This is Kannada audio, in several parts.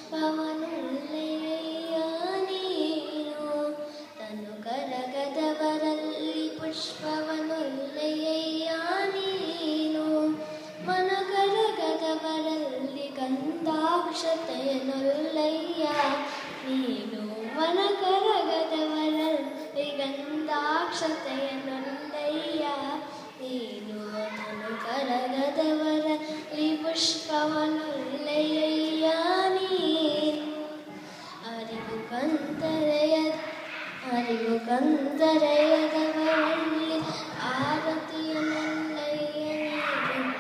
ಪುಷ್ಪವನೊಲ್ಲೆಯ ನೀನು ತನು ಕರಗದವರಲ್ಲಿ ಪುಷ್ಪವನೊಲ್ಲೆಯ ನೀನು ಮನ ಕರಗದವರಲ್ಲಿ ಗಂಧಾಕ್ಷತೆಯನೊಲ್ಲೆಯ ನೀನು ಮನ ಕರಗದವರಲ್ಲಿ ಗಂಧಾಕ್ಷತೆಯನೊಲ್ಲೆಯ ನೀನು ಮನ ಕರಗದವರಲ್ಲಿ ಪುಷ್ಪವನೊಲ್ಲೆಯ ನೀನು ಅರಿವು ಕಂದರೆಯದವರಲ್ಲಿ ಆರತಿಯನೊಲ್ಲೆಯ ನೀನು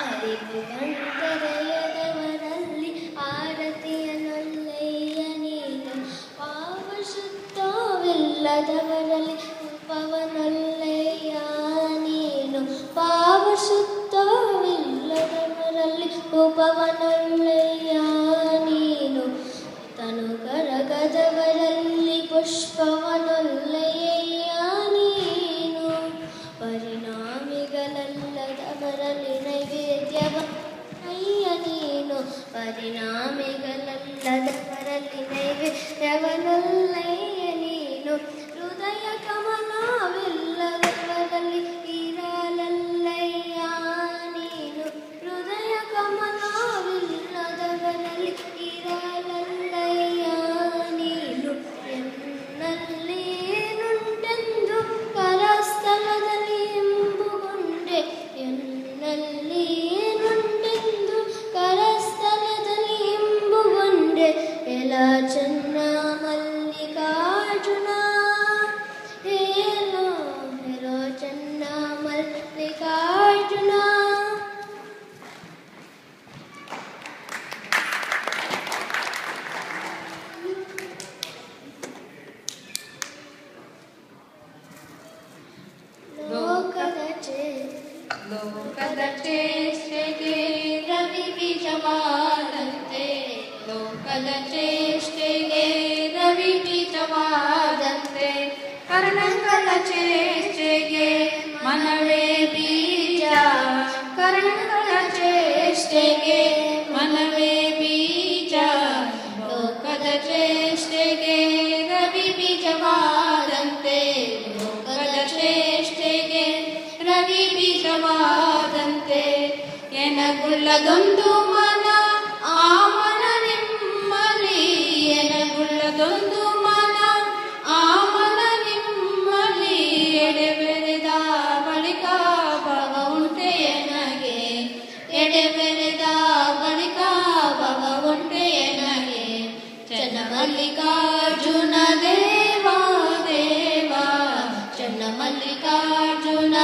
ಅರಿವು ಕಂದರೆಯದವರಲ್ಲಿ ಆರತಿಯನೊಲ್ಲೆಯ ನೀನು ಪಾವಶುದ್ಧವಿಲ್ಲದವರಲ್ಲಿ ಉಪವನೊಲ್ಲೆಯ ನೀನು ಪಾವಶುದ್ಧವಿಲ್ಲದವರಲ್ಲಿ ಉಪವನೊಲ್ಲೆಯ ನೀನು ತನು ಕರಗದವರಲ್ಲಿ ಪುಷ್ಪವನೊಲ್ಲೆಯ ನೀನು ಪರಿಣಾಮಿಗಳಲ್ಲದವರಲ್ಲಿ ನೈವೇದ್ಯವನಯ್ಯ ನೀನು ಪರಿಣಾಮಿಗಳಲ್ಲದವರಲ್ಲಿ ನೈವೇದ್ಯವನೊಲ್ಲೆಯ ನೀನು ಹೃದಯ ಕಮಲವಿಲ್ಲದವರಲ್ಲಿ ಇರಲಲ್ಲಯ್ಯ ನೀನು ಹೃದಯ ಕಮಲವಿಲ್ಲದವರಲ್ಲಿ ಇರಲಲ್ಲಯ್ಯ ನೀನು ಎನ್ನಲ್ಲಿ ಏನುಂಟೆಂದು ಕರಸ್ಥಲದಲ್ಲಿ ಎಂಬುಗೊಂಡೆ ಎನ್ನಲ್ಲಿ ಏನುಂಟೆಂದು ಕರಸ್ಥಲದಲ್ಲಿ ಎಂಬುಗೊಂಡೆ ಎಲ ಚೆನ್ನ ಮಲ್ಲಿಕಾರ್ಜುನ ಹೇಳೋ ಹೆರೋ ಚೆನ್ನ ಮಲ್ಲಿಕಾರ್ಜುನ. ಲೋಕದ ಚೇಷ್ಟೆಗೆ ರವಿ ಬೀಜವಾದಂತೆ ಲೋಕದ ಚೇಷ್ಟೆಗೆ ರವಿ ಬೀಜವಾದಂತೆ ಕರ್ಣಗಳ ಚೇಷ್ಟೆಗೆ ಮನವೇ ಬೀಜ ಕರ್ಣಗಳ ಚೇಷ್ಟೆಗೆ ಮನವೇ ಬೀಜ ಲೋಕದ ಚೇಷ್ಟೆಗೆ ರವಿ ಬೀಜವಾದಂತೆ ಲೋಕದ ಚೇಷ್ಟೆಗೆ ರವಿ ಬೀಜವಾದಂತೆ ಎನಗುಳ್ಳದೊಂದು ಮನ ಆ ಮನ ನಿಮ್ಮಲಿ ಎನಗುಳ್ಳದೊಂದು ಮನ ಆ ಮನ ನಿಮ್ಮಲಿ ಎಡೆಬೆರೆದ ಬಳಿಕ ಭವ ಉಂಟೆ ಎನಗೆ ಎಡೆಬೆರೆದ ಬಳಿಕ ಭವ ಉಂಟೆ ಎನಗೆ ಚನ್ನಮಲ್ಲಿಕಾರ್ಜುನ ದೇವ ದೇವ ಚನ್ನಮಲ್ಲಿಕಾರ್ಜುನ